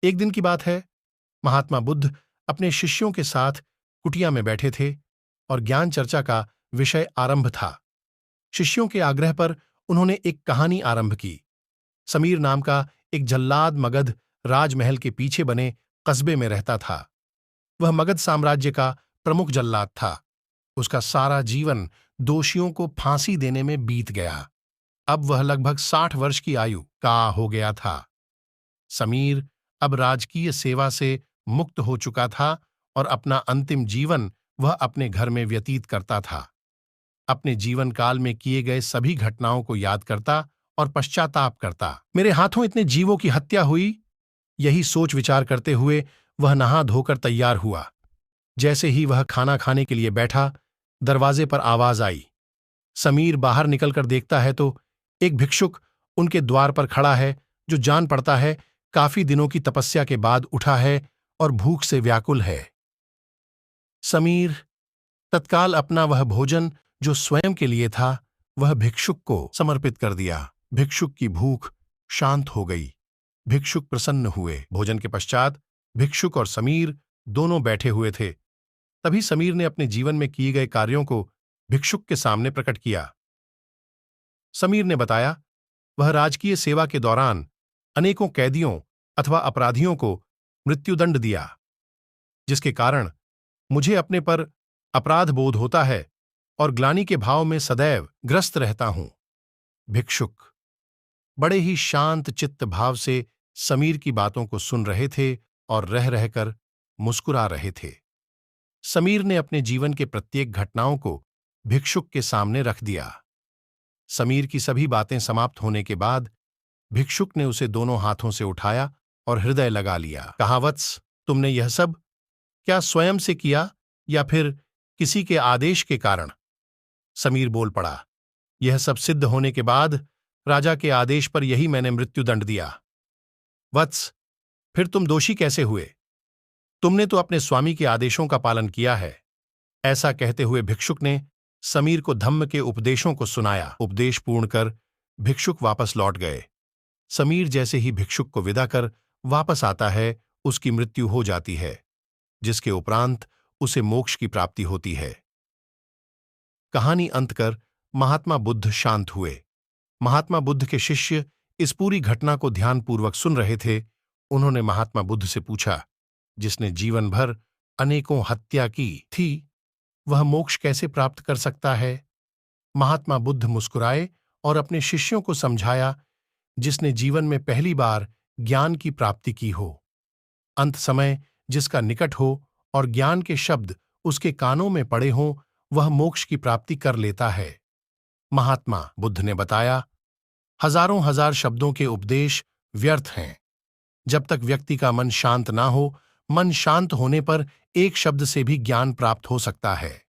एक दिन की बात है, महात्मा बुद्ध अपने शिष्यों के साथ कुटिया में बैठे थे और ज्ञान चर्चा का विषय आरंभ था। शिष्यों के आग्रह पर उन्होंने एक कहानी आरंभ की। समीर नाम का एक जल्लाद मगध राजमहल के पीछे बने कस्बे में रहता था। वह मगध साम्राज्य का प्रमुख जल्लाद था। उसका सारा जीवन दोषियों को फांसी देने में बीत गया। अब वह लगभग 60 वर्ष की आयु का हो गया था। समीर अब राजकीय सेवा से मुक्त हो चुका था और अपना अंतिम जीवन वह अपने घर में व्यतीत करता था। अपने जीवन काल में किए गए सभी घटनाओं को याद करता और पश्चाताप करता। मेरे हाथों इतने जीवों की हत्या हुई, यही सोच विचार करते हुए वह नहा धोकर तैयार हुआ। जैसे ही वह खाना खाने के लिए बैठा, दरवाजे पर आवाज आई। समीर बाहर निकलकर देखता है तो एक भिक्षुक उनके द्वार पर खड़ा है, जो जान पड़ता है काफी दिनों की तपस्या के बाद उठा है और भूख से व्याकुल है। समीर तत्काल अपना वह भोजन जो स्वयं के लिए था, वह भिक्षुक को समर्पित कर दिया। भिक्षुक की भूख शांत हो गई। भिक्षुक प्रसन्न हुए। भोजन के पश्चात भिक्षुक और समीर दोनों बैठे हुए थे। तभी समीर ने अपने जीवन में किए गए कार्यों को भिक्षुक के सामने प्रकट किया। समीर ने बताया, वह राजकीय सेवा के दौरान अनेकों कैदियों अथवा अपराधियों को मृत्युदंड दिया, जिसके कारण मुझे अपने पर अपराध बोध होता है और ग्लानि के भाव में सदैव ग्रस्त रहता हूं। भिक्षुक बड़े ही शांत चित्त भाव से समीर की बातों को सुन रहे थे और रह रहकर मुस्कुरा रहे थे। समीर ने अपने जीवन के प्रत्येक घटनाओं को भिक्षुक के सामने रख दिया। समीर की सभी बातें समाप्त होने के बाद भिक्षुक ने उसे दोनों हाथों से उठाया और हृदय लगा लिया। कहा, वत्स, तुमने यह सब क्या स्वयं से किया या फिर किसी के आदेश के कारण? समीर बोल पड़ा, यह सब सिद्ध होने के बाद राजा के आदेश पर यही मैंने मृत्युदंड दिया। वत्स, फिर तुम दोषी कैसे हुए? तुमने तो अपने स्वामी के आदेशों का पालन किया है। ऐसा कहते हुए भिक्षुक ने समीर को धम्म के उपदेशों को सुनाया। उपदेश पूर्ण कर भिक्षुक वापस लौट गए। समीर जैसे ही भिक्षुक को विदा कर वापस आता है, उसकी मृत्यु हो जाती है, जिसके उपरांत उसे मोक्ष की प्राप्ति होती है। कहानी अंत कर महात्मा बुद्ध शांत हुए। महात्मा बुद्ध के शिष्य इस पूरी घटना को ध्यानपूर्वक सुन रहे थे। उन्होंने महात्मा बुद्ध से पूछा, जिसने जीवन भर अनेकों हत्या की थी, वह मोक्ष कैसे प्राप्त कर सकता है? महात्मा बुद्ध मुस्कुराए और अपने शिष्यों को समझाया, जिसने जीवन में पहली बार ज्ञान की प्राप्ति की हो, अंत समय जिसका निकट हो और ज्ञान के शब्द उसके कानों में पड़े हों, वह मोक्ष की प्राप्ति कर लेता है। महात्मा बुद्ध ने बताया, हजारों हजार शब्दों के उपदेश व्यर्थ हैं। जब तक व्यक्ति का मन शांत ना हो, मन शांत होने पर एक शब्द से भी ज्ञान प्राप्त हो सकता है।